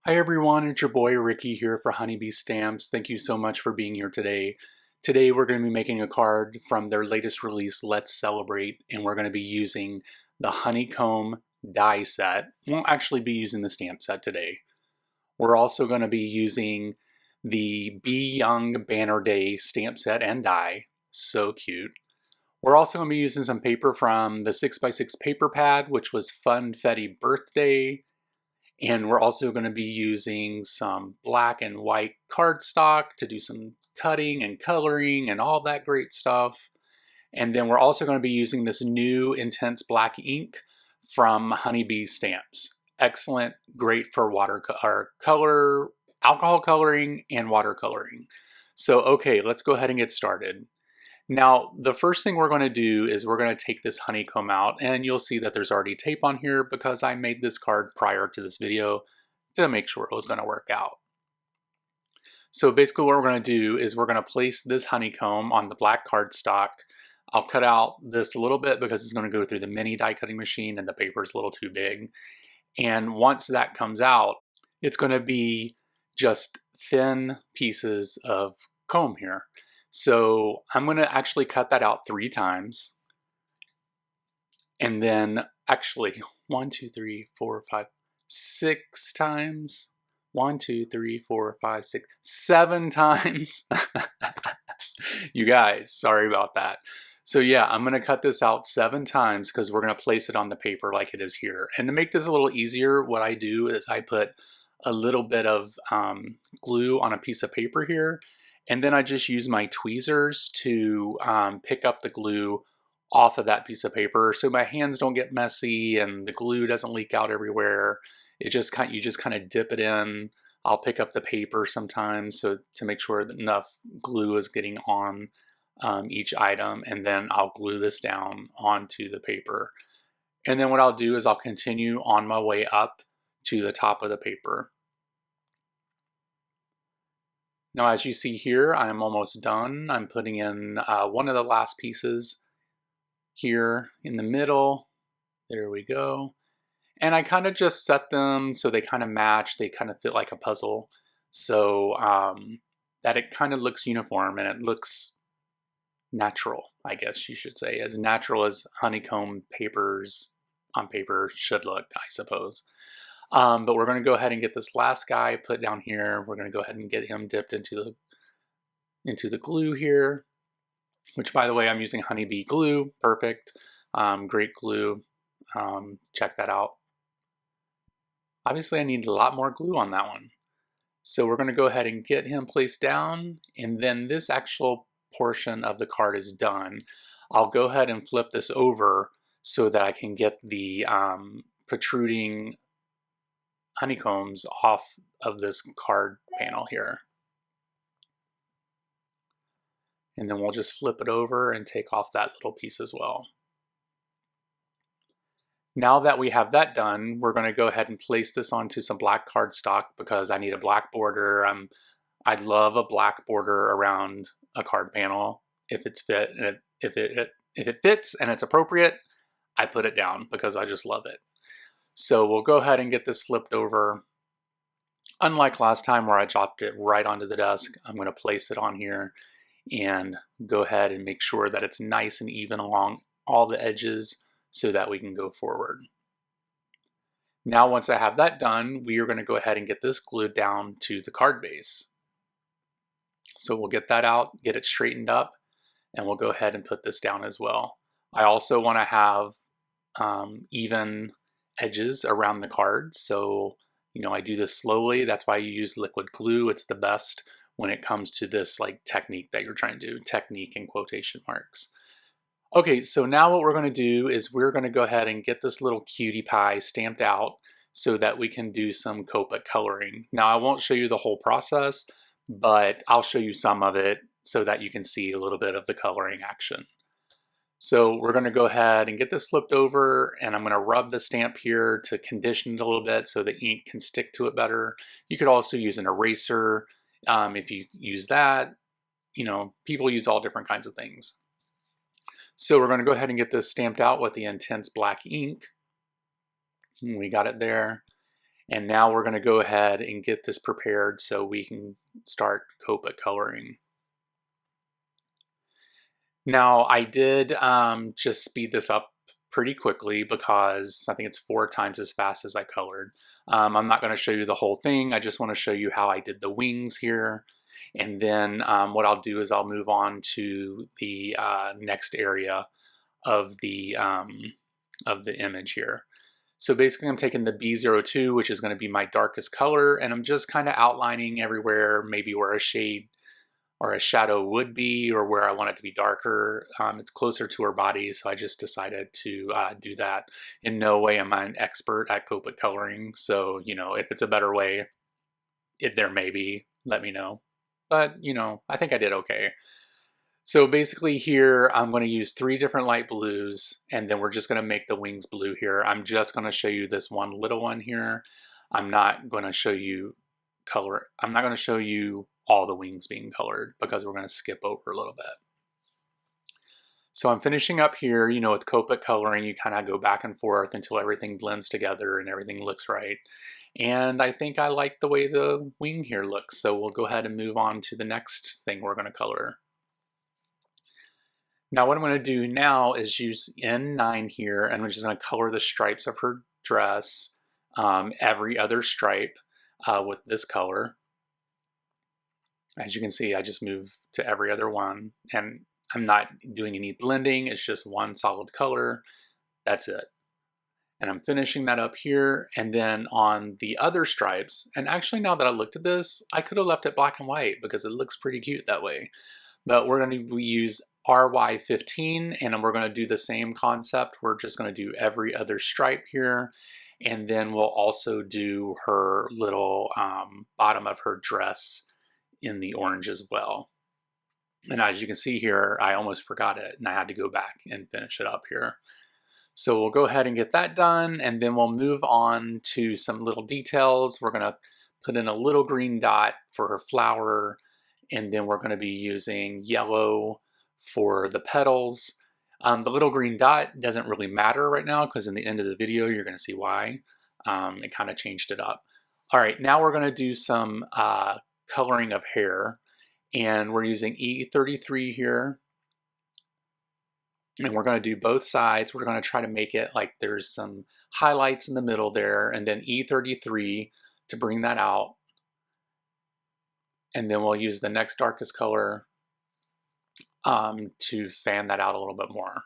Hi everyone, it's your boy Ricky here for Honeybee Stamps. Thank you so much for being here today. Today we're going to be making a card from their latest release, Let's Celebrate, and we're going to be using the honeycomb die set. We won't actually be using the stamp set today. We're also going to be using the Be Young Banner Day stamp set and die. So cute. We're also going to be using some paper from the 6x6 paper pad, which was Funfetti Birthday. And we're also going to be using some black and white cardstock to do some cutting and coloring and all that great stuff. And then we're also going to be using this new intense black ink from Honeybee Stamps. Excellent, great for color, alcohol coloring and watercoloring. So, okay, let's go ahead and get started. Now, the first thing we're going to do is we're going to take this honeycomb out, and you'll see that there's already tape on here because I made this card prior to this video to make sure it was going to work out. So basically what we're going to do is we're going to place this honeycomb on the black cardstock. I'll cut out this a little bit because it's going to go through the mini die cutting machine and the paper is a little too big. And once that comes out, it's going to be just thin pieces of comb here. So I'm going to actually cut that out 3 times. And then actually 1, 2, 3, 4, 5, 6 times. 1, 2, 3, 4, 5, 6, 7 times. You guys, sorry about that. So yeah, I'm going to cut this out 7 times because we're going to place it on the paper like it is here. And to make this a little easier, what I do is I put a little bit of glue on a piece of paper here. And then I just use my tweezers to pick up the glue off of that piece of paper so my hands don't get messy and the glue doesn't leak out everywhere. You just kind of dip it in. I'll pick up the paper sometimes so to make sure that enough glue is getting on each item, and then I'll glue this down onto the paper. And then what I'll do is I'll continue on my way up to the top of the paper. Now, as you see here, I'm almost done. I'm putting in one of the last pieces here in the middle. There we go. And I kind of just set them so they kind of match. They kind of fit like a puzzle. So that it kind of looks uniform and it looks natural, I guess you should say. As natural as honeycomb papers on paper should look, I suppose. But we're going to go ahead and get this last guy put down here. We're going to go ahead and get him dipped into the glue here, which, by the way, I'm using Honeybee glue. Perfect. Great glue. Check that out. Obviously, I need a lot more glue on that one. So we're going to go ahead and get him placed down, and then this actual portion of the card is done. I'll go ahead and flip this over so that I can get the protruding honeycombs off of this card panel here. And then we'll just flip it over and take off that little piece as well. Now that we have that done, we're going to go ahead and place this onto some black cardstock because I need a black border. I'd love a black border around a card panel if it's if it fits and it's appropriate. I put it down because I just love it. So we'll go ahead and get this flipped over. Unlike last time where I dropped it right onto the desk, I'm going to place it on here and go ahead and make sure that it's nice and even along all the edges so that we can go forward. Now, once I have that done, we are going to go ahead and get this glued down to the card base. So we'll get that out, get it straightened up, and we'll go ahead and put this down as well. I also want to have even edges around the card. So, I do this slowly. That's why you use liquid glue. It's the best when it comes to this technique that you're trying to do, technique in quotation marks. Okay, so now what we're going to do is we're going to go ahead and get this little cutie pie stamped out so that we can do some Copic coloring. Now, I won't show you the whole process, but I'll show you some of it so that you can see a little bit of the coloring action. So we're going to go ahead and get this flipped over, and I'm going to rub the stamp here to condition it a little bit so the ink can stick to it better. You could also use an eraser if you use that. People use all different kinds of things. So we're going to go ahead and get this stamped out with the intense black ink. We got it there. And now we're going to go ahead and get this prepared so we can start Copic coloring. Now I did just speed this up pretty quickly because I think it's 4 times as fast as I colored. I'm not going to show you the whole thing. I just want to show you how I did the wings here. And then what I'll do is I'll move on to the next area of the image here. So basically I'm taking the B02, which is going to be my darkest color, and I'm just kind of outlining everywhere, maybe where a shade or a shadow would be, or where I want it to be darker. It's closer to her body, so I just decided to do that. In no way am I an expert at Copic coloring, so, you know, if it's a better way, if there may be, let me know. But, you know, I think I did okay. So basically here, I'm going to use 3 different light blues, and then we're just going to make the wings blue here. I'm just going to show you this one little one here. I'm not going to show you color. I'm not going to show you all the wings being colored because we're going to skip over a little bit. So I'm finishing up here. You know, with Copic coloring, you kind of go back and forth until everything blends together and everything looks right. And I think I like the way the wing here looks. So we'll go ahead and move on to the next thing we're going to color. Now what I'm going to do now is use N9 here, and I'm just going to color the stripes of her dress, every other stripe with this color. As you can see, I just moved to every other one, and I'm not doing any blending. It's just one solid color. That's it. And I'm finishing that up here, and then on the other stripes, and actually now that I looked at this, I could have left it black and white because it looks pretty cute that way. But we're going to use RY15, and we're going to do the same concept. We're just going to do every other stripe here, and then we'll also do her little bottom of her dress in the orange as well. And as you can see here, I almost forgot it, and I had to go back and finish it up here. So we'll go ahead and get that done, and then we'll move on to some little details. We're going to put in a little green dot for her flower, and then we're going to be using yellow for the petals. The little green dot doesn't really matter right now because in the end of the video you're going to see why. It kind of changed it up. All right, now we're going to do some coloring of hair, and we're using E33 here. And we're going to do both sides. We're going to try to make it like there's some highlights in the middle there, and then E33 to bring that out. And then we'll use the next darkest color to fan that out a little bit more.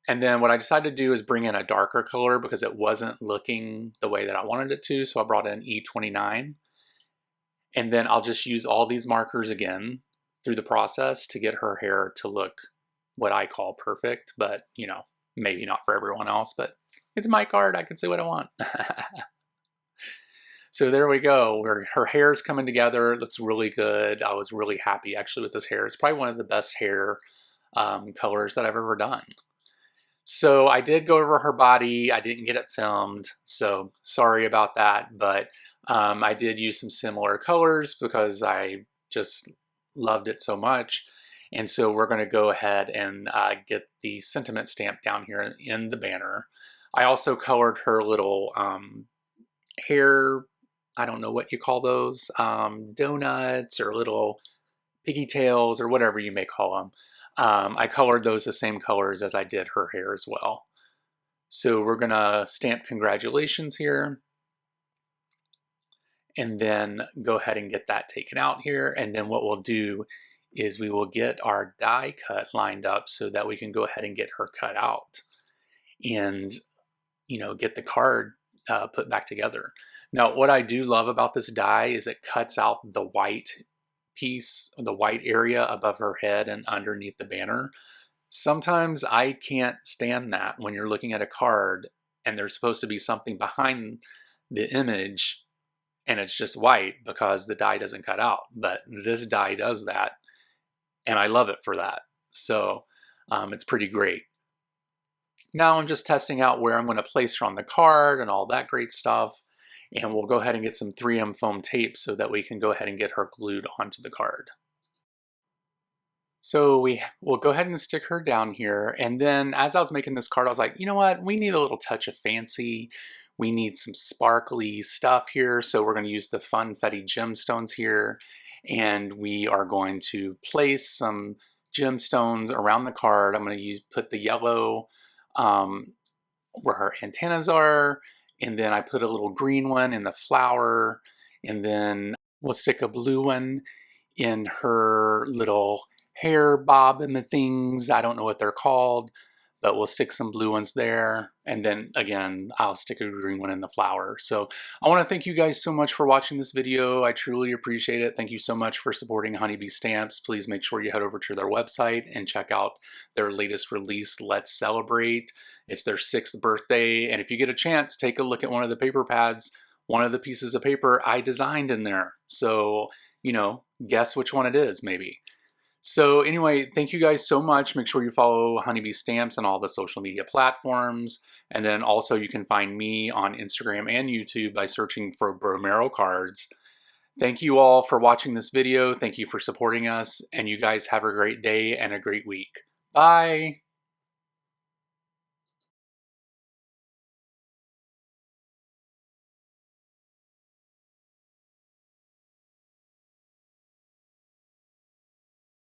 And then what I decided to do is bring in a darker color because it wasn't looking the way that I wanted it to, so I brought in E29. And then I'll just use all these markers again through the process to get her hair to look what I call perfect, but you know, maybe not for everyone else, but it's my card, I can say what I want. So there we go, her hair is coming together, it looks really good. I was really happy actually with this hair. It's probably one of the best hair colors that I've ever done. So I did go over her body, I didn't get it filmed, so sorry about that, but I did use some similar colors because I just loved it so much. And so we're going to go ahead and get the sentiment stamp down here in the banner. I also colored her little hair, I don't know what you call those, donuts or little piggy tails or whatever you may call them. I colored those the same colors as I did her hair as well. So we're going to stamp congratulations here, and then go ahead and get that taken out here. And then what we'll do is we will get our die cut lined up so that we can go ahead and get her cut out and, you know, get the card put back together. Now, what I do love about this die is it cuts out the white piece, the white area above her head and underneath the banner. Sometimes I can't stand that when you're looking at a card and there's supposed to be something behind the image and it's just white because the die doesn't cut out. But this die does that, and I love it for that. So it's pretty great. Now I'm just testing out where I'm going to place her on the card and all that great stuff. And we'll go ahead and get some 3M foam tape so that we can go ahead and get her glued onto the card. So we'll go ahead and stick her down here. And then as I was making this card, I was like, you know what? We need a little touch of fancy. We need some sparkly stuff here, so we're going to use the Funfetti gemstones here, and we are going to place some gemstones around the card. I'm going to put the yellow where her antennas are, and then I put a little green one in the flower, and then we'll stick a blue one in her little hair bob and the things. I don't know what they're called, but we'll stick some blue ones there. And then again, I'll stick a green one in the flower. So I want to thank you guys so much for watching this video. I truly appreciate it. Thank you so much for supporting Honeybee Stamps. Please make sure you head over to their website and check out their latest release, Let's Celebrate. It's their 6th birthday. And if you get a chance, take a look at one of the paper pads. One of the pieces of paper I designed in there. So, you know, guess which one it is, maybe. So anyway, thank you guys so much. Make sure you follow Honeybee Stamps on all the social media platforms. And then also you can find me on Instagram and YouTube by searching for Bromero Cards. Thank you all for watching this video. Thank you for supporting us. And you guys have a great day and a great week. Bye.